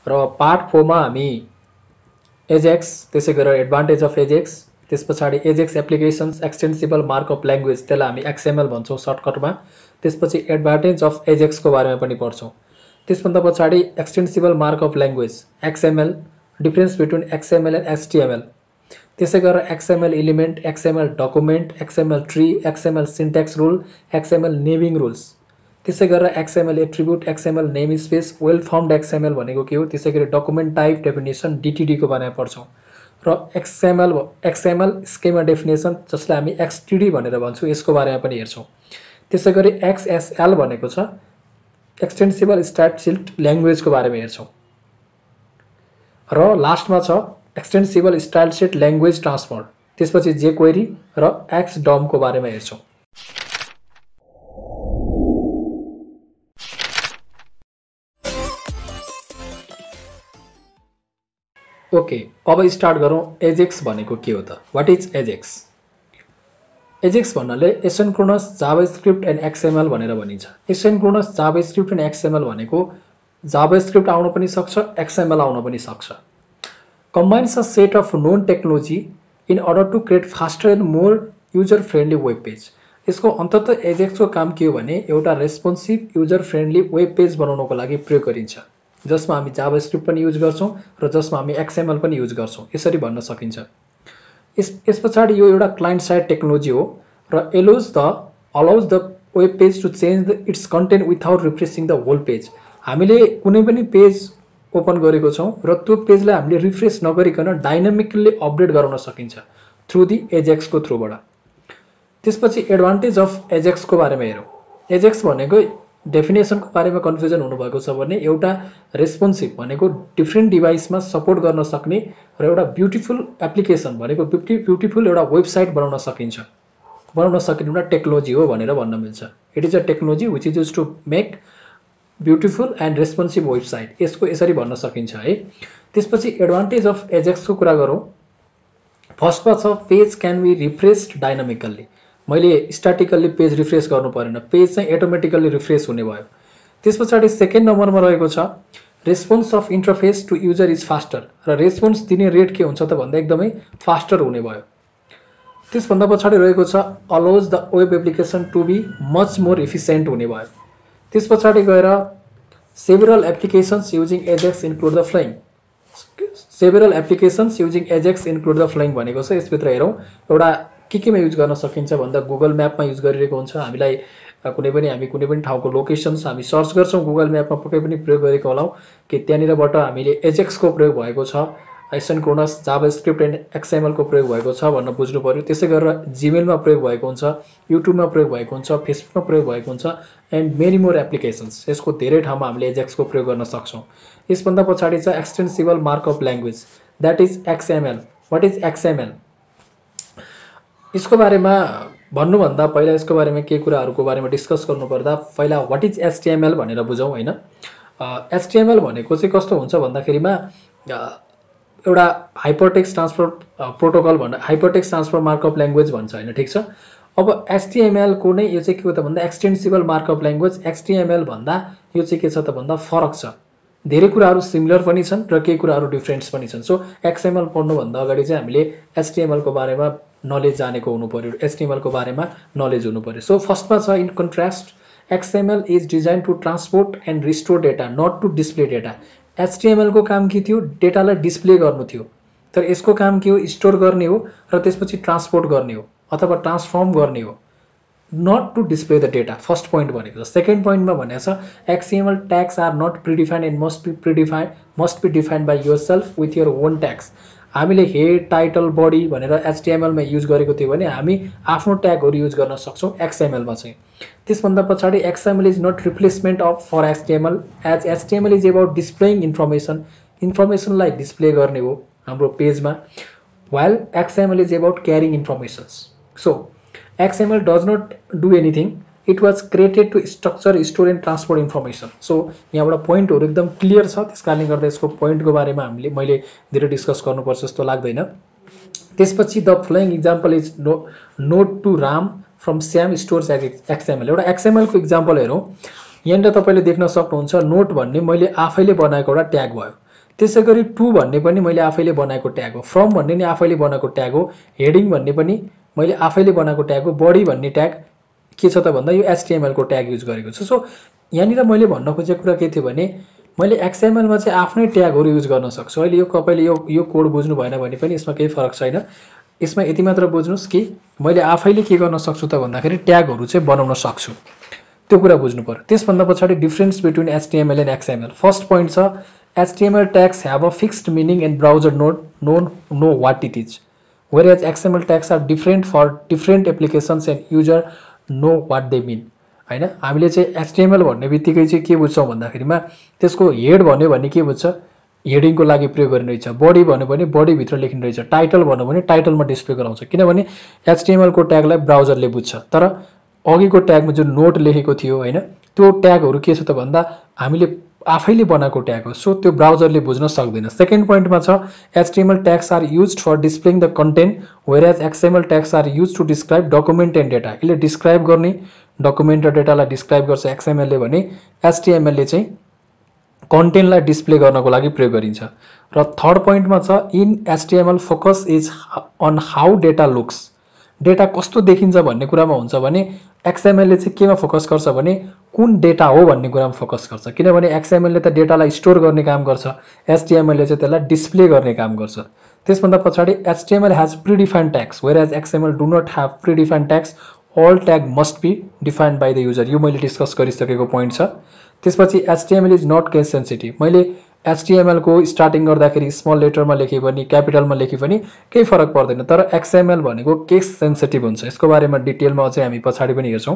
र पार्ट 4 मा हामी एजेक्स त्यसै गरेर एडभान्टेज अफ एजेक्स त्यसपछि एजेक्स एप्लिकेशन्स एक्सटेन्सिबल मार्कअप ल्याङ्ग्वेज त्यसलाई हामी एक्सएमएल भन्छौँ सर्टकटमा त्यसपछि एडभान्टेज अफ एजेक्सको बारेमा पनि पढ्छौँ त्यसभन्दा पछाडि extensible markup language XML difference between XML and HTML त्यसै गरेर XML element XML document XML tree XML syntax rule XML naming rules त्यसै गरेर XML attribute XML name space well found XML भनेको के हो त्यसै गरी डकुमेन्ट टाइप डेफिनेसन डिटिडीको बारेमा पढ्छौँ र एक्सएमएल स्केमा डेफिनेसन जसलाई हामी एक्सटिडी भनेर भन्छौँ यसको बारेमा पनि हेर्छौँ त्यसै गरी एक्सएसएल भनेको छ एक्सटेन्सिबल स्टाइलशीट ल्याङ्ग्वेजको बारेमा हेर्छौँ र लास्टमा छ एक्सटेन्सिबल स्टाइलशीट ल्याङ्ग्वेज ट्रान्सफर त्यसपछि जेक्वेरी र एक्सडमको बारेमा हेर्छौँ ओके अब स्टार्ट गरौँ एजेक्स भनेको के हो त व्हाट इज एजेक्स एजेक्स भन्नाले एसिन्क्रोनस जाभास्क्रिप्ट एन्ड एक्सएमएल भनेर भनिन्छ एसिन्क्रोनस जाभास्क्रिप्ट एन्ड एक्सएमएल भनेको जाभास्क्रिप्ट आउन पनि सक्छ एक्सएमएल आउन पनि सक्छ combines a set of known technology in order to create faster and more user friendly web page यसको अन्ततः एजेक्सको काम के हो भने एउटा responsive user friendly web page बनाउनको लागि प्रयोग गरिन्छ जसमा हामी जाभास्क्रिप्ट पनि युज गर्छौँ र जसमा हामी एक्सएमएल पनि युज गर्छौँ यसरी भन्न सकिन्छ यस पछाडि यो एउटा क्लाइन्ट साइड टेक्नोलोजी हो र allows the web page to change its content without refreshing the whole page हामीले कुनै पनि पेज ओपन गरेको छौँ र त्यो पेजलाई हामीले रिफ्रेस नगरिकन डाइनामिकली अपडेट गराउन सकिन्छ थ्रु दि एजेक्सको थ्रुबाट त्यसपछि एडभान्टेज अफ एजेक्सको बारेमा हेरौँ एजेक्स भनेको डेफिनेसनको बारेमा कन्फ्युजन हुनुभएको छ भने एउटा रेस्पोन्सिभ भनेको डिफ्रेन्ट डिभाइसमा सपोर्ट गर्न सक्ने र एउटा ब्युटिफुल एप्लिकेसन भनेको ब्युटिफुल एउटा वेबसाइट बनाउन सकिने एउटा टेक्नोलोजी हो भनेर भन्न मिल्छ it is a technology which is use to make beautiful and responsive website यसको यसरी भन्न सकिन्छ है त्यसपछि एडभान्टेज अफ एजेक्सको कुरा गरौँ फर्स्टमा छ पेज क्यान बी रिफ्रेस्ड डाइनामिकल्ली मैले स्ट्याटिकल्ली पेज रिफ्रेस गर्नु परेन पेज चाहिँ एटोमेटिकल्ली रिफ्रेस हुने भयो त्यस पछाडि सेकेन्ड नम्बरमा रहेको छ response of interface to user is faster र रेस्पोन्स दिने रेट के हुन्छ त भन्दा एकदमै फास्टर हुने भयो त्यसभन्दा पछाडि रहेको छ allows the web application to be much more efficient हुने भयो त्यस पछाडि गएर several applications using AJAX include the following several applications using AJAX include the following भनेको छ यसभित्र हेरौँ एउटा केमा युज गर्न सकिन्छ भन्दा गुगल म्यापमा युज गरिरहेको हुन्छ हामीलाई कुनै पनि ठाउँको लोकेसन्स हामी सर्च गर्छौँ गुगल म्यापमा पक्कै पनि प्रयोग गरेको होलाौँ कि त्यहाँनिरबाट हामीले एजेक्सको प्रयोग भएको छ एसिन्क्रोनस जाभास्क्रिप्ट एन्ड एक्सएमएलको प्रयोग भएको छ भन्न बुझ्नु पर्यो त्यसै गरेर जिमेलमा प्रयोग भएको हुन्छ युट्युबमा प्रयोग भएको हुन्छ फेसबुकमा प्रयोग भएको हुन्छ एन्ड मेनी मोर एप्लिकेसन्स यसको धेरै ठाउँमा हामीले एजेक्सको प्रयोग गर्न सक्छौँ यसभन्दा पछाडि छ extensible markup language that is XML what is XML यसको बारेमा भन्नुभन्दा पहिला यसको बारेमा केही कुराहरूको बारेमा डिस्कस गर्नुपर्दा पहिला व्हाट इज एचटिएमएल भनेर बुझौँ हैन एचटिएमएल भनेको चाहिँ कस्तो हुन्छ भन्दाखेरिमा एउटा हाइपरटेक्स्ट ट्रान्सफर प्रोटोकल भन्दा हाइपरटेक्स्ट ट्रान्सफर मार्कअप ल्याङ्ग्वेज भन्छ हैन ठीक छ अब एचटिएमएल को नै यो चाहिँ के हो त भन्दा एक्सटेन्सिबल मार्कअप ल्याङ्ग्वेज एक्सटिएमएल भन्दा यो चाहिँ के छ त भन्दा फरक छ धेरै कुराहरू सिमिलर पनि छन् र केही कुराहरू डिफरेन्ट्स पनि छन् सो एक्सएमएल पढ्नुभन्दा अगाडि चाहिँ हामीले एचटिएमएल को बारेमा नलेज जानेको हुनु पर्यो एचटिएमएल को बारेमा नलेज हुनु पर्यो सो फर्स्टमा छ in contrast XML is design to transport and restore data not to display data HTML को काम के थियो डेटालाई डिस्प्ले गर्नु थियो तर यसको काम के हो स्टोर गर्ने हो र त्यसपछि ट्रान्सपोर्ट गर्ने हो अथवा ट्रान्सफर्म गर्ने हो not to display the data first point भनेको छ सेकेन्ड पोइन्टमा भनेको छ XML tags are not predefined and must be defined by yourself with your own tags हामीले हेड टाइटल बडी भनेर HTML मा युज गरेको थियो भने हामी आफ्नो ट्यागहरु युज गर्न सक्छौं XML मा चाहिँ त्यसभन्दा पछाडी XML is not replacement of for HTML as HTML is about displaying information लाई डिस्प्ले गर्ने हो हाम्रो पेजमा while XML is about carrying informations so XML does not do anything. It was created to structure, store and transport information. So यहाँबाट पोइन्टहरु एकदम clear छ त्यसकारणले गर्दा यसको पोइन्टको बारेमा मैले धेरै डिस्कस गर्नुपर्छ जस्तो लाग्दैन त्यसपछि the following example is note to Ram from Shyam stores XML एउटा XML को एक्जाम्पल हेरौं यहाँ तपाईले देख्न सक्नुहुन्छ नोट भन्ने मैले आफैले बनाएको एउटा ट्याग भयो त्यसैगरी टु भन्ने पनि मैले आफैले बनाएको ट्याग हो, फ्रम भन्ने नि आफैले बनाएको ट्याग हो, हेडिङ भन्ने पनि मैले आफैले बनाएको ट्याग हो, बडी भन्ने ट्याग के छ त भन्दा यो HTML को ट्याग युज गरेको छु। सो यहाँनिर मैले भन्न खोजेको कुरा के थियो भने मैले XML मा चाहिँ आफ्नै ट्यागहरू युज गर्न सक्छु। अहिले यो तपाईले यो कोड बुझ्नु भएन भने पनि यसमा केही फरक छैन। यसमा यति मात्र बुझ्नुस् कि मैले आफैले के गर्न सक्छु त भन्दाखेरि ट्यागहरू चाहिँ बनाउन सक्छु। त्यो कुरा बुझ्नु पर्यो। त्यसभन्दा पछाडि difference between HTML and XML। First point छ HTML tags have a fixed meaning and browser know what it is, whereas XML tags are different for different applications and user know what they mean। हैन, हामीले चाहिँ HTML भन्ने बित्तिकै चाहिँ के बुझ्छौं भन्दाखेरिमा त्यसको head भन्यो भने के बुझ्छ, हेडिङको लागि प्रयोग गरिने रहेछ, बडी भन्यो भने बडी भित्र लेखिने रहेछ, टाइटल भन्यो भने टाइटलमा डिस्प्ले गराउँछ। किनभने HTML को ट्यागलाई ब्राउजरले बुझ्छ, तर अघिको ट्यागमा जुन नोट लेखेको थियो हैन, त्यो ट्यागहरू के छ त भन्दा हामीले आफैले बनाएको ट्याग हो। सो त्यो ब्राउजरले बुझ्न सक्दैन। सेकेन्ड पोइन्टमा छ HTML tags are used for displaying the content, whereas XML tags are used to describe document and data। यसले डिस्क्राइब गर्ने डकुमेन्ट र डेटालाई डिस्क्राइब गर्छ XML ले भने HTML ले चाहिँ कन्टेन्टलाई डिस्प्ले गर्नको लागि प्रयोग गरिन्छ। र थर्ड पोइन्टमा छ in HTML focus is on how data looks. Data कस्तो देखिन्छ भन्ने कुरामा हुन्छ भने XML ले चाहिँ केमा फोकस गर्छ भने कुन डेटा हो भन्ने कुरामा फोकस गर्छ। किनभने XML ले त डेटालाई स्टोर गर्ने काम गर्छ, HTML ले चाहिँ त्यसलाई डिस्प्ले गर्ने काम गर्छ। त्यसभन्दा पछाडि HTML has predefined tags, whereas XML do not have predefined tags। all tag must be defined by the user। यो मैले डिस्कस गरिसकेको पोइन्ट छ। त्यसपछि HTML is not case sensitive। मैले HTML को स्टार्टिङ गर्दाखेरि स्मल लेटरमा लेखे पनि क्यापिटलमा लेखे पनि केही फरक पर्दैन, तर XML भनेको केस सेन्सिटिभ हुन्छ। यसको बारेमा डिटेलमा अझै हामी पछाडि पनि हेर्छौं।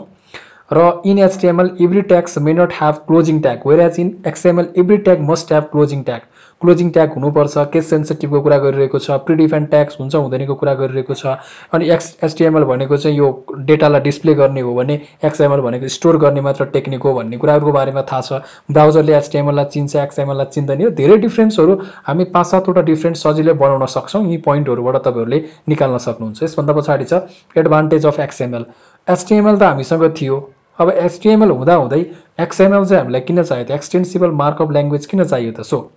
र in HTML every tags may not have closing tag, whereas in XML every tag must have closing tag। Closing tag हुनुपर्छ, केस सेन्सिटिभको कुरा गरिरहेको छ, प्रिडिफाइन्ड ट्याग्स हुन्छ हुँदैनको कुरा गरिरहेको छ। अनि HTML भनेको चाहिँ यो डेटालाई डिस्प्ले गर्ने हो भने XML भनेको स्टोर गर्ने मात्र टेक्निक हो भन्ने कुराहरुको बारेमा थाहा छ। ब्राउजरले HTML लाई चिन्छ, XML लाई चिन्दैन। यो धेरै डिफरेन्सहरु हामी 5-7 वटा डिफरेन्स सजिलै बनाउन सक्छौं। यी पोइन्टहरुबाट तपाईहरुले निकाल्न सक्नुहुन्छ। यसभन्दा पछाडी छ एडभान्टेज अफ XML। HTML त हामीसँग थियो, अब HTML हुँदा हुँदै XML चाहिँ हामीलाई किन चाहियो त? एक्सटेन्सिबल मार्कअप ल्याङ्ग्वेज किन चाहियो त? So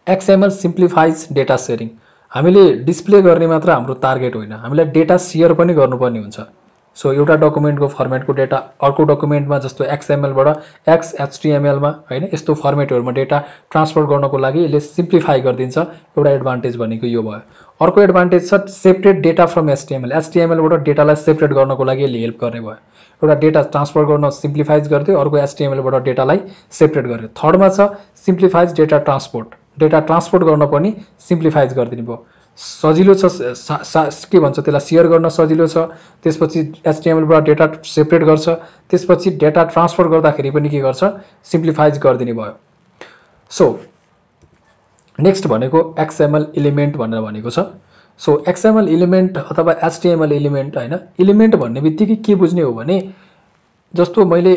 XML simplifies data sharing. हामीले डिस्प्ले गर्ने मात्र हाम्रो टार्गेट होइन, हामीलाई डेटा शेयर पनि गर्नुपर्ने हुन्छ। सो एउटा डकुमेन्टको फर्मेटको डेटा अर्को डकुमेन्टमा जस्तो XML बाट XHTML मा हैन, यस्तो फर्मेटहरुमा डेटा ट्रान्सफर गर्नको लागि यसले सिम्प्लिफाई गरिदिन्छ। एउटा एडभान्टेज भनेको यो भयो। अर्को एडभान्टेज छ separate data from HTML। HTML बाट डेटालाई सेपरेट गर्नको लागि यसले हेल्प गर्ने भयो। एउटा डेटा ट्रान्सफर गर्न सिम्प्लिफाइज गर्दियो, अर्को HTML बाट डेटालाई सेपरेट गर्यो। थर्डमा छ सिम्प्लिफाइज डेटा ट्रान्सपोर्ट। डेटा ट्रान्सपोर्ट गर्न पनि सिम्प्लिफाइज गरिदिनु भयो। सजिलो छ, के भन्छ त्यसलाई, शेयर गर्न सजिलो छ। त्यसपछि HTML बाट डेटा सेपरेट गर्छ, त्यसपछि डेटा ट्रान्सफर गर्दाखेरि पनि के गर्छ, सिम्प्लिफाइज गरिदिने भयो। सो नेक्स्ट भनेको XML एलिमेन्ट भनेर भनेको छ। सो XML एलिमेन्ट अथवा HTML एलिमेन्ट हैन, एलिमेन्ट भन्ने बित्तिकै के बुझ्ने हो भने जस्तो मैले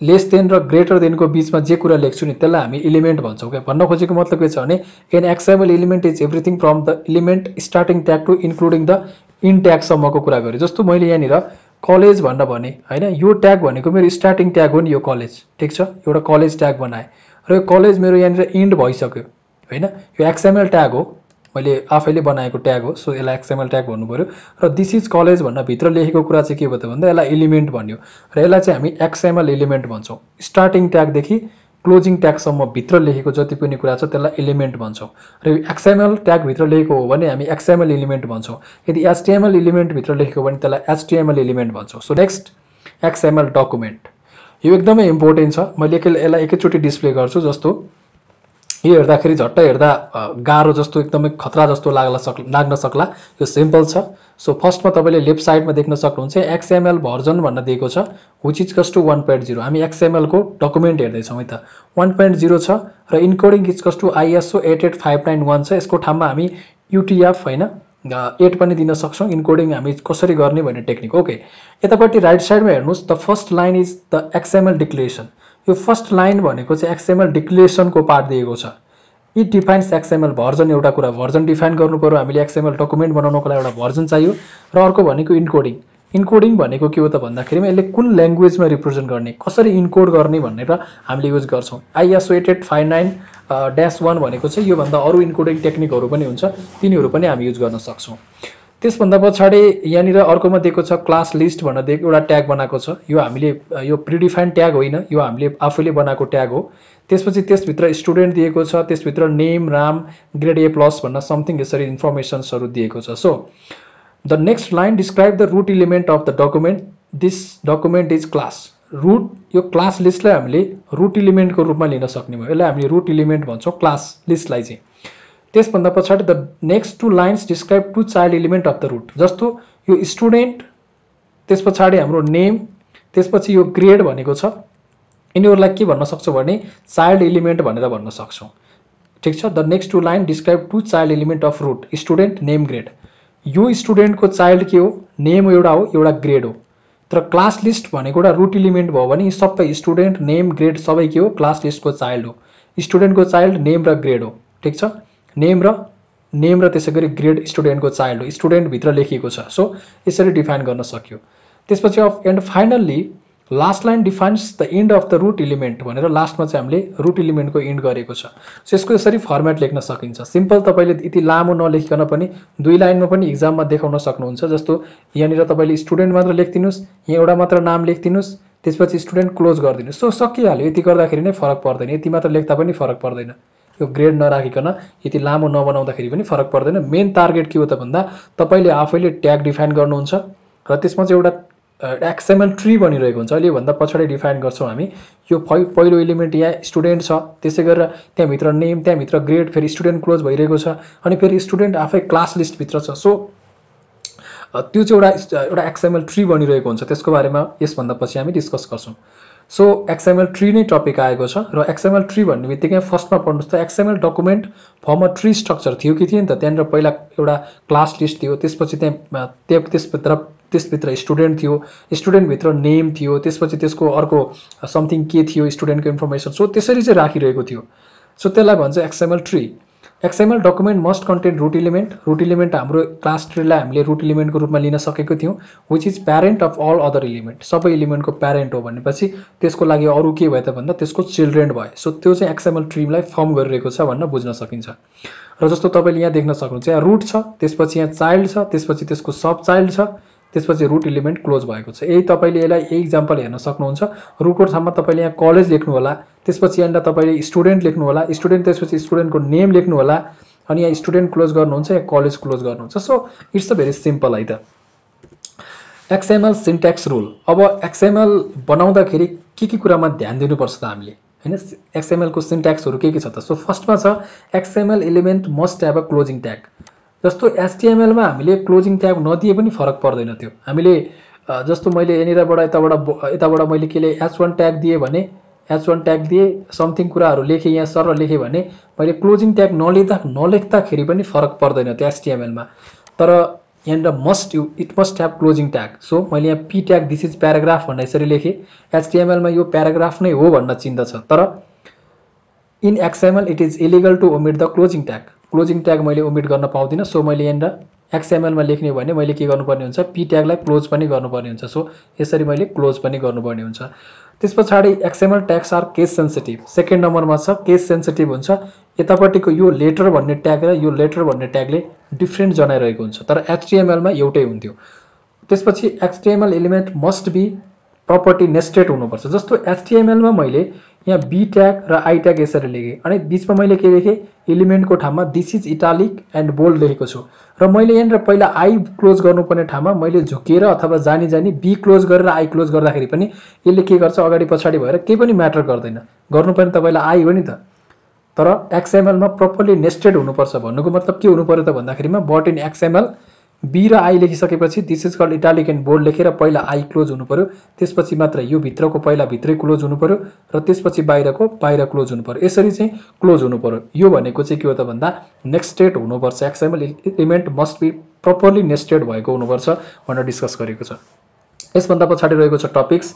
लेस देन र ग्रेटर देन को बीचमा जे कुरा लेख्छु नि त्यसलाई हामी एलिमेन्ट भन्छौं। के भन्न खोजेको मतलब के छ भने an XML element is everything from the element starting tag to including the end tag सम्मको कुरा गरे। जस्तो मैले यहाँनिर कलेज भन्न भने हैन, यो ट्याग भनेको मेरो स्टार्टिङ ट्याग हो नि, यो कलेज, ठीक छ। एउटा कलेज ट्याग बनाए र यो कलेज मेरो यहाँनिर इन्ड भइसक्यो हैन। यो XML ट्याग हो, मैले आफैले बनाएको ट्याग हो। सो यसलाई XML ट्याग भन्नु पर्यो। र दिस इज कलेज भन्न भित्र लेखेको कुरा चाहिँ के भयो त भन्दा यसलाई एलिमेन्ट भन्यो। र यसलाई चाहिँ हामी XML एलिमेन्ट भन्छौं। स्टार्टिङ ट्याग देखि क्लोजिङ ट्याग सम्म भित्र लेखेको जति पनि कुरा छ त्यसलाई एलिमेन्ट भन्छौं। र यो XML ट्याग भित्र लेखेको हो भने हामी XML एलिमेन्ट भन्छौं। यदि HTML एलिमेन्ट भित्र लेखेको हो भने त्यसलाई HTML एलिमेन्ट भन्छौं। So next XML document. यो एकदमै इम्पोर्टेन्ट छ। मैले यसलाई एकैचोटी डिस्प्ले गर्छु। जस्तो यो हेर्दाखेरि झट्ट हेर्दा गाह्रो जस्तो, एकदमै खतरा जस्तो लाग्न सक्ला। यो सिम्पल छ। सो फर्स्टमा तपाईले लेफ्ट साइडमा देख्न सक्नुहुन्छ XML भर्जन भन्न दिएको छ, व्हिच इज कस्ट टु 1.0। हामी XML को डकुमेन्ट हेर्दै छौं है त। 1.0 छ र encoding is cost to ISO 88591 छ। यसको ठाउँमा हामी UTF हैन 8 पनि दिन सक्छौं। इन्कोडिङ हामी कसरी गर्ने भन्ने टेक्निक। ओके, यतापट्टि राइट साइडमा हेर्नुस्, the first line is the XML declaration. यो फर्स्ट लाइन भनेको चाहिँ XML डिक्लेरेसन को पार्ट दिएको छ। It defines XML version. एउटा कुरा भर्जन डिफाइन गर्नु पर्यो हामीले। XML डकुमेन्ट बनाउनको लागि एउटा भर्जन चाहियो। र अर्को भनेको इन्कोडिङ। इन्कोडिङ भनेको के हो त भन्दाखेरिमा यसले कुन ल्याङ्ग्वेजमा रिप्रेजेन्ट गर्ने, कसरी इन्कोड गर्ने भनेर हामीले युज गर्छौँ। ISO 859-1 भनेको चाहिँ योभन्दा अरू इन्कोडिङ टेक्निकहरू पनि हुन्छ, तिनीहरू पनि हामी युज गर्न सक्छौँ। त्यसभन्दा पछाडि यहाँनिर अर्कोमा दिएको छ क्लास लिस्ट भनेर दिएको एउटा ट्याग बनाएको छ। यो हामीले यो प्रिडिफाइन्ड ट्याग होइन, यो हामीले आफैले बनाएको ट्याग हो। त्यसपछि त्यसभित्र स्टुडेन्ट दिएको छ, त्यसभित्र नेम, राम, ग्रेड A+ भन्न समथिङ यसरी इन्फर्मेसन्सहरू दिएको छ। So the next line describe the root element of the document, this document is class. Root, यो क्लास लिस्टलाई हामीले रुट इलिमेन्टको रूपमा लिन सक्ने भयो, यसलाई हामीले रुट इलिमेन्ट भन्छौँ क्लास लिस्टलाई चाहिँ। त्यसभन्दा पछाडि the next 2 lines describe 2 child element of the root, जस्तो यो स्टुडेन्ट, त्यस पछाडि हाम्रो नेम, त्यसपछि यो ग्रेड भनेको छ, यिनीहरूलाई के भन्न सक्छौँ भने चाइल्ड इलिमेन्ट भनेर भन्न सक्छौँ। ठिक छ। The next 2 line describe 2 child element of root, student, name, grade. यो स्टुडेन्टको चाइल्ड के हो, नेम एउटा हो, एउटा ग्रेड हो। तर क्लास लिस्ट भनेको एउटा रुट इलिमेन्ट भयो भने यी सबै स्टुडेन्ट, नेम, ग्रेड सबै के हो, क्लास लिस्टको चाइल्ड हो। स्टुडेन्टको चाइल्ड नेम र ग्रेड हो। ठिक छ। नेम र त्यसै गरी ग्रेड स्टुडेन्टको चाइल्ड हो, स्टुडेन्टभित्र लेखिएको छ। सो यसरी डिफाइन गर्न सक्यो। त्यसपछि of and finally last line defines the end of the root element भनेर लास्टमा चाहिँ हामीले रुट इलिमेन्टको एन्ड गरेको छ। सो यसको यसरी फर्मेट लेख्न सकिन्छ। सिम्पल तपाईँले यति लामो नलेखिकन पनि 2 लाइनमा पनि इक्जाममा देखाउन सक्नुहुन्छ। जस्तो यहाँनिर तपाईँले स्टुडेन्ट मात्र लेखिदिनुहोस्, यहाँ एउटा मात्र नाम लेखिदिनुहोस्, त्यसपछि स्टुडेन्ट क्लोज गरिदिनुहोस्। सो सकिहाल्यो। यति गर्दाखेरि नै फरक पर्दैन, यति मात्र लेख्दा पनि फरक पर्दैन। यो ग्रेड नराखिकन यति लामो नबनाउँदाखेरि पनि फरक पर्दैन। मेन टार्गेट के हो त भन्दा तपाईँले आफैले ट्याग डिफाइन गर्नुहुन्छ र त्यसमा चाहिँ एउटा XML ट्री बनिरहेको हुन्छ। अहिले भन्दा पछाडि डिफाइन गर्छौँ हामी। यो पहिलो एलिमेन्ट यहाँ स्टुडेन्ट छ, त्यसै गरेर त्यहाँभित्र नेम, त्यहाँभित्र ग्रेड, फेरि स्टुडेन्ट क्लोज भइरहेको छ, अनि फेरि स्टुडेन्ट आफै क्लास लिस्टभित्र छ। सो त्यो चाहिँ एउटा XML ट्री बनिरहेको हुन्छ। त्यसको बारेमा यसभन्दा पछि हामी डिस्कस गर्छौँ। सो XML ट्री नै टपिक आएको छ र XML ट्री भन्ने बित्तिकै फर्स्टमा पढ्नुहोस् त XML document form a tree structure थियो कि थिएन त। त्यहाँनिर पहिला एउटा क्लास लिस्ट थियो, त्यसपछि त्यसभित्र स्टुडेन्ट थियो, स्टुडेन्टभित्र नेम थियो, त्यसपछि त्यसको अर्को समथिङ के थियो, स्टुडेन्टको इन्फर्मेसन। सो त्यसरी चाहिँ राखिरहेको थियो। सो त्यसलाई भन्छ XML tree. XML document must contain root element. Root element हाम्रो क्लास ट्रीलाई हामीले रुट इलिमेन्टको रूपमा लिन सकेको थियौँ, which is parent of all other element. सबै इलिमेन्टको प्यारेन्ट हो भनेपछि त्यसको लागि अरू के भयो त भन्दा त्यसको चिल्ड्रेन भयो। सो त्यो चाहिँ XML ट्रीलाई फर्म गरिरहेको छ भन्न बुझ्न सकिन्छ। र जस्तो तपाईँले यहाँ देख्न सक्नुहुन्छ, यहाँ रुट छ, त्यसपछि यहाँ चाइल्ड छ, त्यसपछि त्यसको सब चाइल्ड छ, त्यसपछि रुट इलिमेन्ट क्लोज भएको छ। यही तपाईँले यसलाई यही इक्जाम्पल हेर्न सक्नुहुन्छ। रुटको ठाउँमा तपाईँले यहाँ कलेज लेख्नु होला, त्यसपछि यहाँनिर तपाईँले स्टुडेन्ट लेख्नु होला, स्टुडेन्ट त्यसपछि स्टुडेन्टको नेम लेख्नु होला, अनि यहाँ स्टुडेन्ट क्लोज गर्नुहुन्छ, यहाँ कलेज क्लोज गर्नुहुन्छ। So it's a very simple है त। XML syntax rule. अब XML बनाउँदाखेरि के कुरामा ध्यान दिनुपर्छ त हामीले, हैन? XML को सिन्ट्याक्सहरू के छ त? सो फर्स्टमा छ XML element must have a closing tag. जस्तो HTML मा हामीले क्लोजिङ ट्याग नदिए पनि फरक पर्दैन थियो। हामीले जस्तो मैले यहाँनिरबाट यताबाट मैले केले H1 ट्याग दिए भने H1 ट्याग दिए, समथिङ कुराहरू लेखे, यहाँ सरल लेखे भने मैले क्लोजिङ ट्याग नलेख्दाखेरि पनि फरक पर्दैन त्यो HTML मा। तर यहाँनिर it must have closing tag. So मैले यहाँ P tag this is paragraph भनेर यसरी लेखेँ। HTML मा यो प्याराग्राफ नै हो भन्न चिन्दछ। तर in XML it is illegal to omit the closing tag. Closing tag मैले ओमिट गर्न पाउँदिनँ। सो मैले यहाँनिर XML मा लेख्ने भने मैले के गर्नुपर्ने हुन्छ, P ट्यागलाई क्लोज पनि गर्नुपर्ने हुन्छ। सो यसरी मैले क्लोज पनि गर्नुपर्ने हुन्छ। त्यस पछाडि XML tags are case sensitive. Second नम्बरमा छ केस सेन्सिटिभ हुन्छ। यतापट्टिको यो लेटर भन्ने ट्याग र यो लेटर भन्ने ट्यागले डिफ्रेन्ट जनाइरहेको हुन्छ, तर HTML मा एउटै हुन्थ्यो। त्यसपछि HTML element must be property nested हुनुपर्छ। जस्तो HTML मा मैले यहाँ B ट्याग र I ट्याग यसरी लेखेँ, अनि बीचमा मैले के लेखेँ, एलिमेन्टको ठाउँमा this is italic and bold लेखेको छु। र मैले यहाँनिर पहिला I क्लोज गर्नुपर्ने ठाउँमा मैले झुकेर अथवा जानी B क्लोज गरेर I क्लोज गर्दाखेरि पनि यसले के गर्छ, अगाडि पछाडि भएर केही पनि म्याटर गर्दैन। गर्नुपर्ने तपाईँलाई I हो नि त। तर XML मा प्रपरली नेस्टेड हुनुपर्छ भन्नुको मतलब के हुनु पर्यो त भन्दाखेरिमा बट इन XML B र I लेखिसकेपछि this is called italic and bold लेखेर पहिला I क्लोज हुनु पर्यो, त्यसपछि मात्र यो भित्रको पहिला भित्रै क्लोज हुनु पर्यो र त्यसपछि बाहिरको बाहिर क्लोज हुनु पर्यो। यसरी चाहिँ क्लोज हुनु पर्यो। यो भनेको चाहिँ के हो त भन्दा नेस्टेड हुनुपर्छ। XML element must be properly nested भएको हुनुपर्छ भनेर डिस्कस गरेको छ। यसभन्दा पछाडि रहेको छ टपिक्स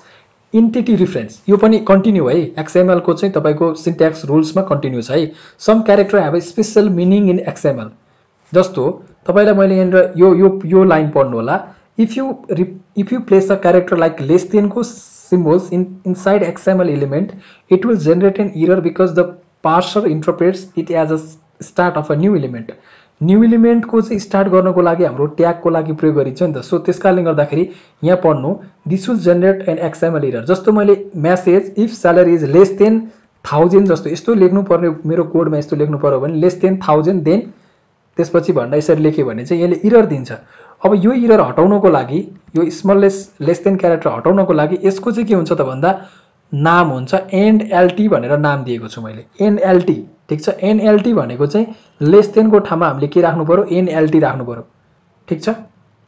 इन्टिटी रिफरेन्स। यो पनि कन्टिन्यू है। XML को चाहिँ तपाईको सिन्ट्याक्स रुल्समा कन्टिन्यू छ है। Some character have a special meaning in XML। जस्तो तपाईलाई मैले यहाँनिर यो लाइन पढ्नु होला, if you place a character like less than को symbols inside XML element, it will generate an error because the parser interprets it as a start of a new element. New element को चाहिँ start गर्नको लागि हाम्रो tag को लागि प्रयोग गरिन्छ नि त। सो त्यसकारणले गर्दाखेरि यहाँ पढ्नु this will generate an XML error. जस्तो मैले message if salary is less than 1000 जस्तो यस्तो लेख्नु पर्ने मेरो कोडमा यस्तो लेख्नु पर्यो भने लेस देन 1000 देन त्यसपछि भन्दा यसरी लेख्यो भने चाहिँ यसले एरर दिन्छ। अब यो एरर हटाउनको लागि यो स्मलेस लेस देन क्यारेक्टर हटाउनको लागि यसको चाहिँ के हुन्छ त भन्दा नाम हुन्छ एन्ड एलटी भनेर नाम दिएको छु मैले एनएलटी। ठीक छ, एनएलटी भनेको चाहिँ लेस देन को ठाउँमा हामीले के राख्नु पर्यो एनएलटी राख्नु पर्यो। ठीक छ,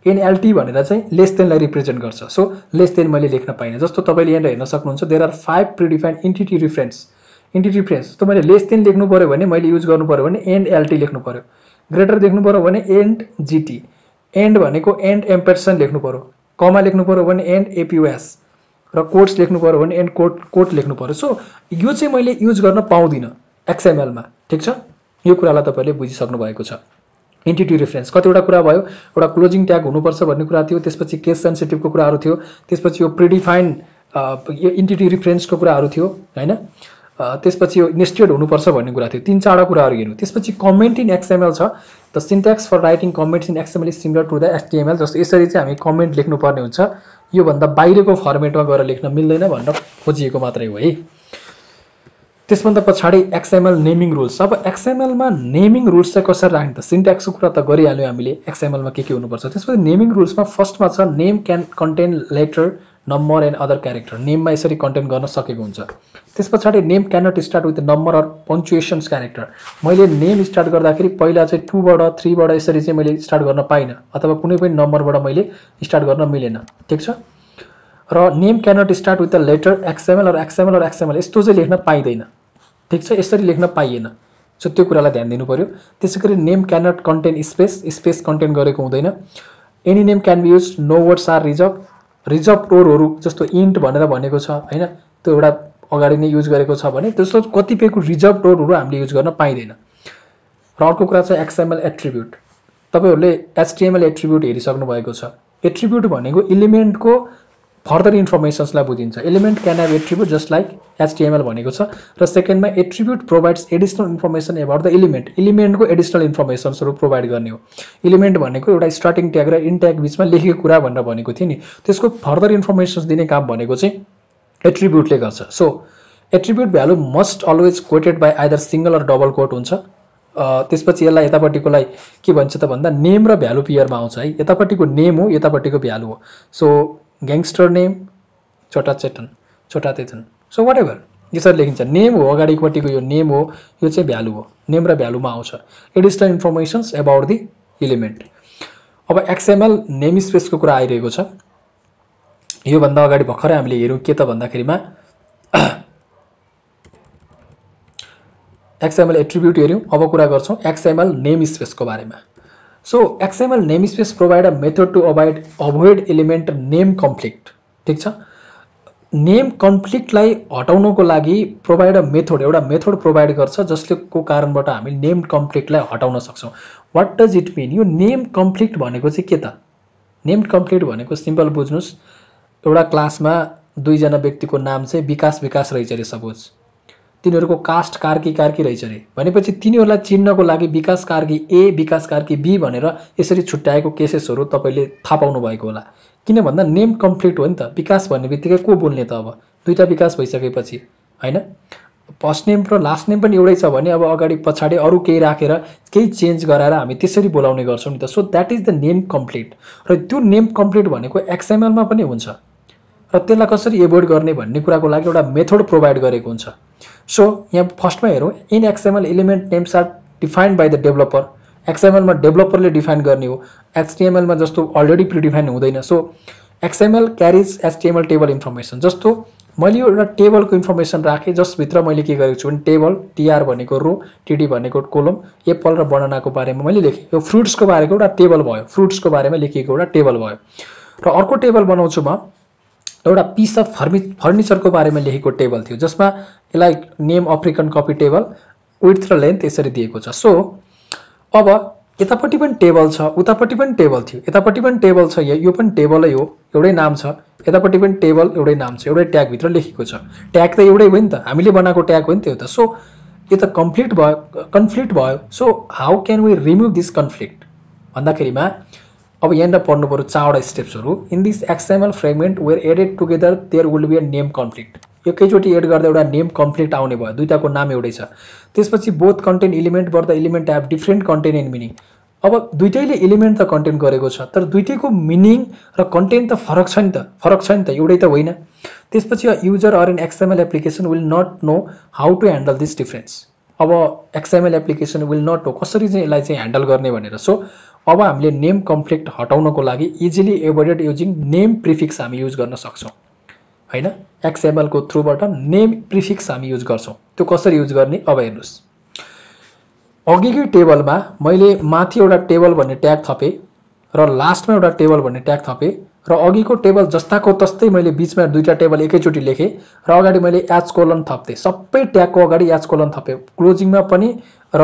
एनएलटी भनेर चाहिँ लेस देनलाई रिप्रेजेन्ट गर्छ। सो लेस देन मैले लेख्न पाइनँ। जस्तो तपाईले यहाँ हेर्न सक्नुहुन्छ there are 5 predefined entity reference. त मैले लेस देन लेख्नु पर्यो भने मैले युज गर्नु पर्यो भने एनएलटी लेख्नु पर्यो। ग्रेटर लेख्नु पर्यो भने एन्ड जीटी। एन्ड भनेको एन्ड एम्परसेन्ड लेख्नु पर्यो। कमा लेख्नु पर्यो भने एन्ड एपीओएस र कोट्स लेख्नु पर्यो भने एन्ड कोट लेख्नु पर्यो। सो यो चाहिँ मैले युज गर्न पाउँदिन XML मा। ठीक छ, यो कुरालाई तपाईले बुझिसक्नु भएको छ। एन्टिटी रिफरेन्स कतिवटा कुरा भयो, एउटा क्लोजिङ ट्याग हुनुपर्छ भन्ने कुरा थियो, त्यसपछि केस सेन्सिटिभको कुराहरू थियो, त्यसपछि यो प्रिडिफाइन्ड यो एन्टिटी रिफरेन्सको कुराहरू थियो हैन, त्यसपछि यो नेस्टेड हुनुपर्छ भन्ने कुरा थियो। 3-4 कुराहरू हेर्नु। त्यसपछि कमेन्ट इन XML छ। The syntax for writing comments in XML is similar to the HTML। जस्तो यसरी चाहिँ हामी कमेन्ट लेख्नु पर्ने हुन्छ, यो भन्दा बाहिरको फर्मेटमा गएर लेख्न मिल्दैन भनेर खोजिएको मात्रै हो है। त्यसभन्दा पछाडी XML नेमिङ रुल्स। अब XML मा नेमिङ रुल्स चाहिँ कसरी राख्ने त सिन्ट्याक्सको कुरा त गरिहाल्यो हामीले XML मा के हुनुपर्छ। त्यसपछि नेमिङ रुल्समा फर्स्टमा छ name can contain letter number and other character. नेममा यसरी कन्टेन गर्न सकेको हुन्छ। त्यसपछि name can not start with number or punctuations character. मैले नेम स्टार्ट गर्दाखेरि पहिला चाहिँ 2 बाट 3 बाट यसरी चाहिँ मैले स्टार्ट गर्न पाइन, अथवा कुनै पनि नम्बरबाट मैले स्टार्ट गर्न मिलेन। ठीक छ, र name can not start with the letter XML or XML यस्तो चाहिँ लेख्न पाइदैन। ठीक छ, यसरी लेख्न पाइएन। सो त्यो कुरालाई ध्यान दिनु पर्यो। त्यसैगरी name can not contain space contain गरेको हुँदैन। Any name can be use, no words are reserve टोरहरू जस्तो इन्ट भनेर भनेको छ हैन, त्यो एउटा अगाडि नै युज गरेको छ भने त्यस्तो कतिपयको रिजर्भ टोरहरू हामीले युज गर्न पाइदैन। र अर्को कुरा चाहिँ XML एट्रिब्युट। तपाईहरुले HTML एट्रिब्युट हेरिसक्नु भएको छ। एट्रिब्युट भनेको एलिमेन्टको फर्दर इन्फर्मेसन्सलाई बुझिन्छ। Element can have attribute just like HTML भनेको छ। र सेकेन्डमा attribute provides additional information about the एलिमेन्टको एडिसनल इन्फर्मेसन्सहरू प्रोभाइड गर्ने हो। एलिमेन्ट भनेको एउटा स्टार्टिङ ट्याग र इन्ड ट्याग बीचमा लेखेको कुरा भनेर भनेको थियो नि, त्यसको फर्दर इन्फर्मेसन्स दिने काम भनेको चाहिँ एट्रिब्युटले गर्छ। So attribute value must always quoted by either single or double quote हुन्छ। त्यसपछि यसलाई यतापट्टिकोलाई के भन्छ त भन्दा नेम र भ्यालु पेयरमा आउँछ है। यतापट्टिको नेम हो, यतापट्टिको भ्यालु हो। सो ग्याङ्स्टर नेम छोटा चेतन सो वाट एभर यसरी लेखिन्छ। नेम हो अगाडिपट्टिको, यो नेम हो, यो चाहिँ भ्यालु हो। नेम र भ्यालुमा आउँछ additional informations about the element. अब XML नेम स्पेसको कुरा आइरहेको छ। यो भन्दा अगाडि भर्खरै हामीले हेर्यौं के त भन्दाखेरिमा XML एट्रिब्युट हेर्यौं। अब कुरा गर्छौं XML नेम स्पेसको बारेमा। So XML name space provide a method to avoid element name conflict. ठीक छ, नेम कन्फ्लिक्टलाई हटाउनको लागि प्रोभाइड अ मेथड, एउटा मेथड प्रोभाइड गर्छ जसले को कारणबाट हामी नेम कन्फ्लिक्टलाई हटाउन सक्छौं। What does it mean? यो नेम कन्फ्लिक्ट भनेको चाहिँ के त? नेम कन्फ्लिक्ट भनेको सिम्पल बुझ्नुस्, एउटा क्लासमा 2 जना व्यक्तिको नाम चाहिँ विकास रहेछ रे सपोज, तिनीहरुको कास्ट कार्की रहेछ रे भनेपछि तिनीहरुलाई चिन्नको लागि विकास कार्की ए विकास कार्की बी भनेर यसरी छुट्याएको केसेसहरु तपाईले थाहा पाउनु भएको होला। किन भन्दा नेम कन्फ्लिक्ट हो नि त। विकास भन्ने बित्तिकै को बोल्ने त? अब दुईटा विकास भइसकेपछि हैन, फर्स्ट नेम र लास्ट नेम पनि एउटै छ भने अब अगाडि पछाडी अरु केही राखेर केही चेन्ज गराएर हामी त्यसरी बोलाउने गर्छौं नि त। So that is the name conflict. र त्यो नेम कन्फ्लिक्ट भनेको XML मा पनि हुन्छ र त्यसलाई कसरी एभोइड गर्ने भन्ने कुराको लागि एउटा मेथड प्रोभाइड गरेको हुन्छ। सो यहाँ फर्स्टमा हेरौं, in XML element names are defined by the developer. XML मा डेभलपरले डिफाइन गर्ने हो, HTML मा जस्तो अलरेडी प्रिडिफाइन हुँदैन। So XML carries HTML table information. जस्तो मैले एउटा टेबलको इन्फर्मेसन राखे जसभित्र मैले के गरेको छु भने टेबल TR भनेको रो, TD भनेको कोलम, एप्पल र बनानाको बारेमा मैले लेखे। यो फ्रुट्सको बारेको एउटा टेबल भयो, फ्रुट्सको बारेमा लेखिएको एउटा टेबल भयो। र अर्को टेबल बनाउँछु म, एउटा पिस अफ फर्निचरको बारेमा लेखेको टेबल थियो जसमा यसलाई name African copy table width र लेन्थ यसरी दिएको छ। सो अब यतापट्टि पनि टेबल छ, उतापट्टि पनि टेबल थियो, यतापट्टि पनि टेबल छ, यो पनि टेबलै हो, एउटै नाम छ, यतापट्टि पनि टेबल एउटै नाम छ, एउटै ट्याग भित्र लेखेको छ। ट्याग त एउटै हो नि त, हामीले बनाएको ट्याग हो नि त्यो त। सो यो त कन्फ्लिक्ट भयो। So how can we remove this conflict भन्दाखेरिमा अब यहाँनिर पढ्नु पर्यो 4वटा स्टेप्सहरू। In this XML fragment where added together there will be a name conflict. एकैचोटि एड गर्दा एउटा नेम कन्फ्लिक्ट आउने भयो, दुईटाको नाम एउटै छ। त्यसपछि बोथ कन्टेन्ट इलिमेन्ट बर the element have different content and meaning. अब दुईटैले इलिमेन्ट त कन्टेन्ट गरेको छ, तर दुईटैको मिनिङ र कन्टेन्ट त फरक छ नि त, एउटै त होइन। त्यसपछि user or an XML application will not know how to handle this difference. अब XML application will not know कसरी चाहिँ यसलाई चाहिँ ह्यान्डल गर्ने भनेर। सो अब हामीले नेम कन्फ्लिक्ट हटाउनको लागि इजिली एभोइडेड युजिङ नेम प्रिफिक्स हामी युज गर्न सक्छौँ हैन। एक्सएमएल को थ्रुबाट नेम प्रिफिक्स हामी युज गर्छौँ। त्यो कसरी युज गर्ने अब हेर्नुस्। अघिकै टेबलमा मैले माथि एउटा टेबल भन्ने ट्याग थपेँ र लास्टमा एउटा टेबल भन्ने ट्याग थपेँ र अघिको टेबल जस्ताको तस्तै मैले बीचमा दुईटा टेबल एकैचोटि लेखेँ र अगाडि मैले एच कोलन थप्थेँ। सबै ट्यागको अगाडि एच कोलन थपेँ, क्लोजिङमा पनि र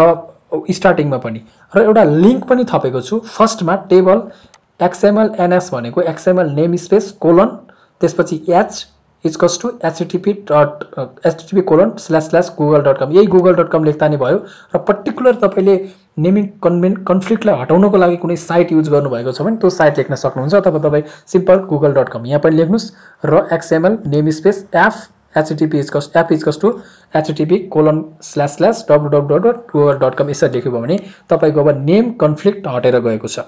स्टार्टिङमा पनि, र एउटा लिङ्क पनि थपेको छु। फर्स्टमा टेबल एक्सएमएल एनएस भनेको एक्सएमएल नेम स्पेस कोलन, त्यसपछि एच इक्वल्स टु http://google.com। यही google.com लेख्दा नि भयो। र पर्टिकुलर तपाईँले नेमिङ कन्फ्लिक्टलाई हटाउनको लागि कुनै साइट युज गर्नुभएको छ भने त्यो साइट लेख्न सक्नुहुन्छ, अथवा तपाईँ सिम्पल google.com यहाँ पनि लेख्नुहोस् र XML name space F http://www.google.com यसरी लेख्यो भने तपाईँको अब नेम कन्फ्लिक्ट हटेर गएको छ।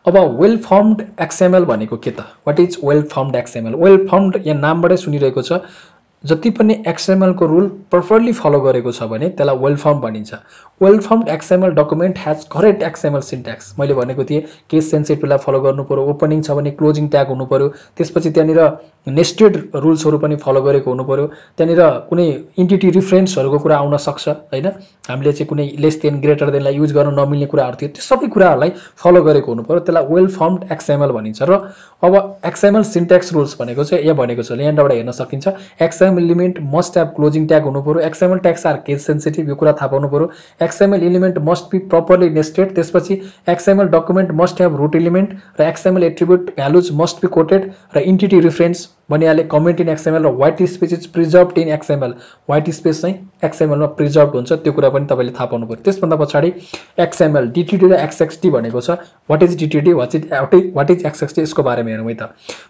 अब वेल फर्म्ड एक्सएमएल भनेको के त? What is well formed XML? Well formed यहाँ नामबाटै सुनिरहेको छ। जति पनि एक्सएमएल को रुल प्रपरली फलो गरेको छ भने त्यसलाई वेल फर्म भनिन्छ। Well formed XML document has correct XML syntax. मैले भनेको थिएँ केस सेन्सिटिभलाई फलो गर्नु पर्यो, ओपनिङ छ भने क्लोजिङ ट्याग हुनु पर्यो, त्यसपछि त्यहाँनिर नेस्टेड रुल्सहरू पनि फलो गरेको हुनु पर्यो, त्यहाँनिर कुनै इन्टिटी रिफरेन्सहरूको कुरा आउन सक्छ हैन। हामीले चाहिँ कुनै लेस देन ग्रेटर देनलाई युज गर्न नमिल्ने कुराहरू थियो, त्यो सबै कुराहरूलाई फलो गरेको हुनु पर्यो, त्यसलाई वेल फर्म्ड एक्सएमएल भनिन्छ। र अब एक्सएमएल सिन्ट्याक्स रुल्स भनेको चाहिँ यहाँ भनेको छ, यहाँबाट हेर्न सकिन्छ। XML element must have closing tag हुनु पर्यो, XML tags are case sensitive, यो कुरा थाहा पाउनु पर्यो। XML element must be properly nested, त्यसपछि XML document must have root element र XML attribute values must be quoted र इन्टिटी रिफरेन्स भनिहाले कमेन्ट इन एक्सएमएल र white space is preserved in XML. White space चाहिँ एक्सएमएलमा preserve हुन्छ, त्यो कुरा पनि तपाईँले थाहा पाउनु पर्यो। त्यसभन्दा पछाडि एक्सएमएल डिटिडी र एक्सएक्सटी भनेको छ। व्हाट इज डिटिडी, व्हाट इज एक्सएक्सटी, यसको बारेमा हेरौँ है त।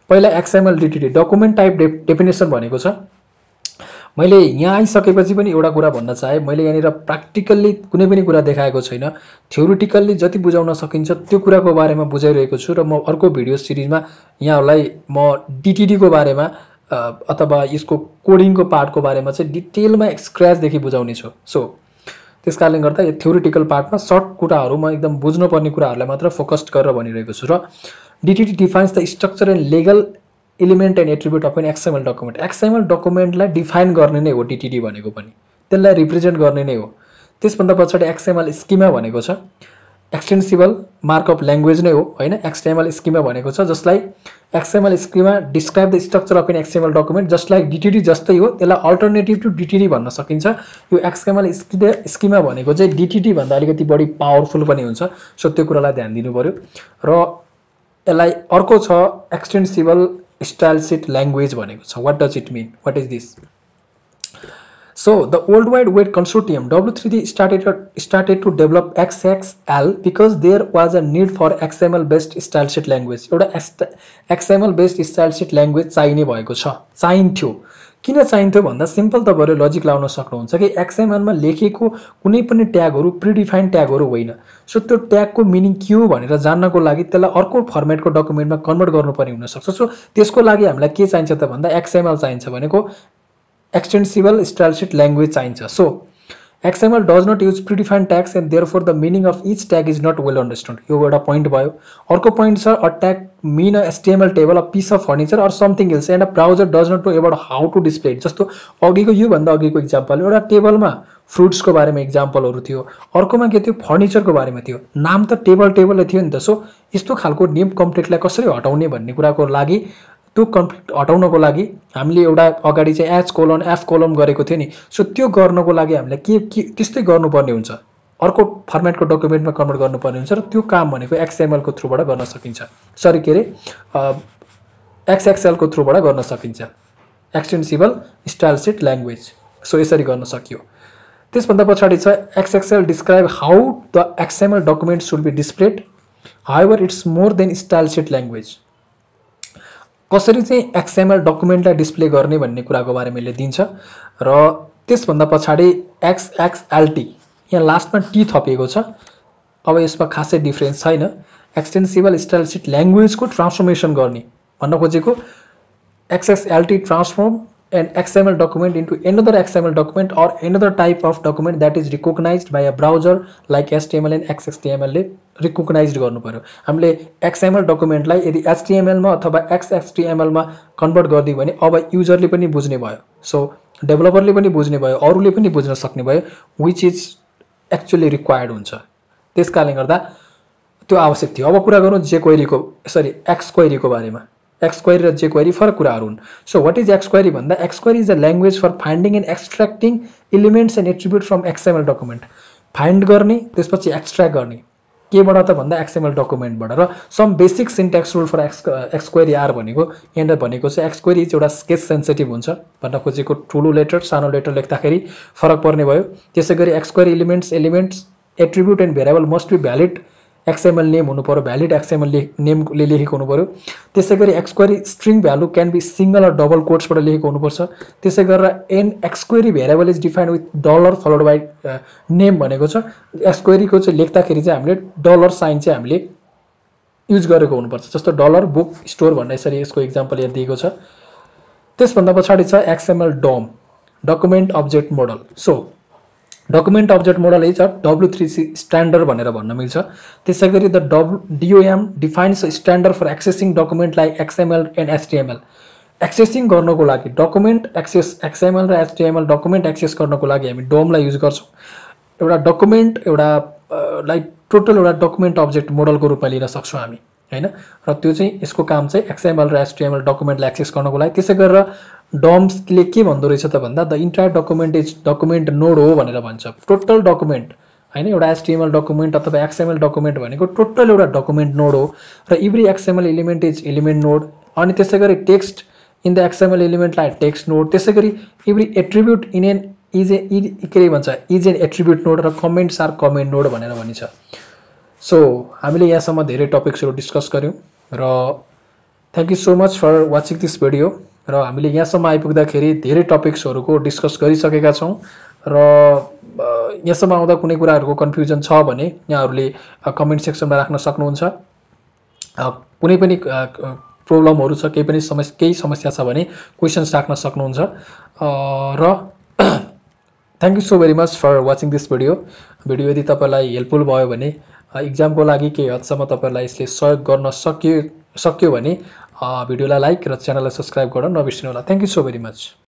पहिला एक्सएमएल डिटिडी डकुमेन्ट टाइप डेफिनेसन भनेको छ। मैले यहाँ आइसकेपछि पनि एउटा कुरा भन्न चाहे, मैले यहाँनिर प्र्याक्टिकल्ली कुनै पनि कुरा देखाएको छैन, थ्योरिटिकल्ली जति बुझाउन सकिन्छ त्यो कुराको बारेमा बुझाइरहेको छु। र म अर्को भिडियो सिरिजमा यहाँहरूलाई म डिटिडीको बारेमा अथवा यसको कोडिङको पार्टको बारेमा चाहिँ डिटेलमा स्क्रैचदेखि बुझाउने छु। सो त्यस कारणले गर्दा यो थ्योरिटिकल पार्टमा सर्ट कुराहरू म एकदम बुझ्नुपर्ने कुराहरूलाई मात्र फोकस्ड गरेर भनिरहेको छु। र DTD defines the structure and legal element and attribute of an XML document. XML डकुमेन्टलाई डिफाइन गर्ने नै हो डिटिडी भनेको पनि, त्यसलाई रिप्रेजेन्ट गर्ने नै हो। त्यसभन्दा पछाडि एक्सएमएल स्किमा भनेको छ, एक्सटेन्सिबल मार्कअप ल्याङ्ग्वेज नै हो हैन। एक्सएमएल स्किमा भनेको छ जसलाई XML schema describe the structure of an XML document, just like DTD जस्तै हो, त्यसलाई अल्टरनेटिभ टु डिटिडी भन्न सकिन्छ। यो एक्सएमएल स्किमा भनेको चाहिँ डिटिडी भन्दा अलिकति बढी पावरफुल पनि हुन्छ। सो त्यो कुरालाई ध्यान दिनु पर्यो। र यसलाई अर्को छ एक्सटेन्सिबल स्टाइल शीट ल्याङ्ग्वेज भनेको छ। What does it mean, what is this? So the World Wide Web Consortium W3C started to develop XXL because there was a need for XML based style sheet language. एउटा XML based style sheet language चाहिने भएको छ, चाहिन्थ्यो। किन चाहिन्थ्यो भन्दा simple तपाईहरु logic लाउन सक्नुहुन्छ कि XML मा लेखेको कुनै पनि ट्यागहरु प्रिडिफाइन्ड ट्यागहरु होइन। सो त्यो ट्यागको मिनिङ के हो भनेर जान्नको लागि त्यसलाई अर्को फर्मेटको डकुमेन्टमा कन्भर्ट गर्नुपर्ने हुन सक्छ। सो त्यसको लागि हामीलाई के चाहिन्छ त भन्दा XML चाहिन्छ भनेको extensible style sheet language चाहिन्छ। So XML does not use predefined tags and therefore the meaning of each tag is not well understood. यो एउटा point भयो। अर्को point छ a tag mean a HTML table, a piece of furniture or something else and a browser does not know about how to display it. जस्तो अघिको यो भन्दा अघिको एक्जाम्पल एउटा टेबलमा फ्रुट्स को बारेमा एक्जाम्पलहरु थियो, अर्कोमा के थियो फर्निचर को बारेमा थियो, नाम त टेबल थियो नि त। सो यस्तो खालको नेम कम्प्लिटलाई कसरी हटाउने भन्ने कुराको लागि त्यो कन्फ्लिक्ट हटाउनको लागि हामीले एउटा अगाडि चाहिँ एच कोलन एफ कोलन गरेको थियो नि। सो त्यो गर्नको लागि हामीले के त्यस्तै गर्नुपर्ने हुन्छ। अर्को फर्मेटको डकुमेन्टमा कन्भर्ट गर्नुपर्ने हुन्छ र त्यो काम भनेको XML को थ्रुबाट गर्न सकिन्छ। सरी के रे XXL को थ्रुबाट गर्न सकिन्छ, extensible style sheet language. So यसरी गर्न सकियो। त्यसभन्दा पछाडि छ XXL describe how the XML document should be displayed, however it's more than style sheet language. कसरी चाहिँ XML डकुमेन्टलाई डिस्प्ले गर्ने भन्ने कुराको बारेमा यसले दिन्छ र त्यसभन्दा पछाडि XXLT यहाँ लास्टमा टी थपिएको छ। अब यसमा खासै डिफरेन्स छैन। एक्सटेन्सिबल स्टाइल शीट ल्याङ्ग्वेजको ट्रान्सफर्मेसन गर्ने भन्न खोजेको XXLT transform an XML document into another XML document or another type of document that is recognized by a browser like HTML and XHTML ले recognized गर्नु पर्यो। हामीले XML डकुमेन्टलाई यदि HTML मा अथवा XHTML मा कन्भर्ट गरिदियो भने अब युजरले पनि बुझ्ने भयो, सो डेभलपरले पनि बुझ्ने भयो, अरूले पनि बुझ्न सक्ने भयो, which is actually required हुन्छ। त्यसकारणले गर्दा त्यो आवश्यक थियो। अब कुरा गरौँ jQuery को सरी XQuery को बारेमा। XQuery र jQuery फरक कुराहरू हुन्। सो व्हाट इज XQuery भन्दा XQuery is a language for finding and extracting elements and attribute from XML document. Find गर्ने त्यसपछि एक्सट्र्याक्ट गर्ने केबाट त भन्दा XML डकुमेन्टबाट। र some basic syntax rule for XQuery are भनेको यहाँनिर भनेको चाहिँ XQuery चाहिँ एउटा केस सेन्सिटिभ हुन्छ भन्न खोजेको, ठुलो लेटर सानो लेटर लेख्दाखेरि फरक पर्ने भयो। त्यसै गरी XQuery elements attribute and variable must be valid XML name हुनु पर्यो, भ्यालिड XML नेमले लेखेको हुनु पर्यो। त्यसै गरी XQuery string value can be single or double कोट्सबाट लेखेको हुनुपर्छ। त्यसै गरेर an XQuery variable is defined with dollar followed by name भनेको छ। XQuery को चाहिँ लेख्दाखेरि चाहिँ हामीले डलर साइन चाहिँ हामीले युज गरेको हुनुपर्छ, जस्तो डलर बुक स्टोर भन्ने यसरी यसको इक्जाम्पल यहाँ दिएको छ। त्यसभन्दा पछाडि छ XML DOM document object model. So document object model is a W3C standard भनेर भन्न मिल्छ। त्यसै गरी the DOM defines a standard for accessing document like XML and HTML। Accessing गर्नको लागि डकुमेन्ट एक्सेस XML र HTML डकुमेन्ट एक्सेस गर्नको लागि हामी डोमलाई युज गर्छौँ। एउटा डकुमेन्ट एउटा लाइक टोटल एउटा डकुमेन्ट अब्जेक्ट मोडलको रूपमा लिन सक्छौँ हामी, हैन। र त्यो चाहिँ यसको काम चाहिँ XML र HTML डकुमेन्टलाई एक्सेस गर्नको लागि। त्यसै गरेर डोम्सले के भन्दो रहेछ त भन्दा the entire document is document node हो भनेर भन्छ। टोटल डकुमेन्ट हैन, एउटा HTML डकुमेन्ट अथवा XML डकुमेन्ट भनेको टोटल एउटा डकुमेन्ट नोड हो र every XML element is element node. अनि त्यसै गरी टेक्स्ट इन द XML एलिमेन्टलाई टेक्स्ट नोड। त्यसै गरी every attribute in an is के भन्छ इज एन एट्रिब्युट नोड र कमेन्ट्स आर कमेन्ट नोड भनेर भनिन्छ। सो हामीले यहाँसम्म धेरै टपिक्सहरू डिस्कस गऱ्यौँ र thank you so much for watching this video. र हामीले यहाँसम्म आइपुग्दाखेरि धेरै टपिक्सहरूको डिस्कस गरिसकेका छौँ र यहाँसम्म आउँदा कुनै कुराहरूको कन्फ्युजन छ भने यहाँहरूले कमेन्ट सेक्सनमा राख्न सक्नुहुन्छ। कुनै पनि प्रब्लमहरू छ, केही समस्या छ भने क्वेसन्स राख्न सक्नुहुन्छ। र thank you so very much for watching this video. Video यदि तपाईँलाई हेल्पफुल भयो भने, इक्जामको लागि केही हदसम्म तपाईँलाई यसले सहयोग गर्न सक्यो भने भिडियोलाई लाइक र च्यानललाई सब्सक्राइब गर्न नबिर्सिनु होला। Thank you so very much.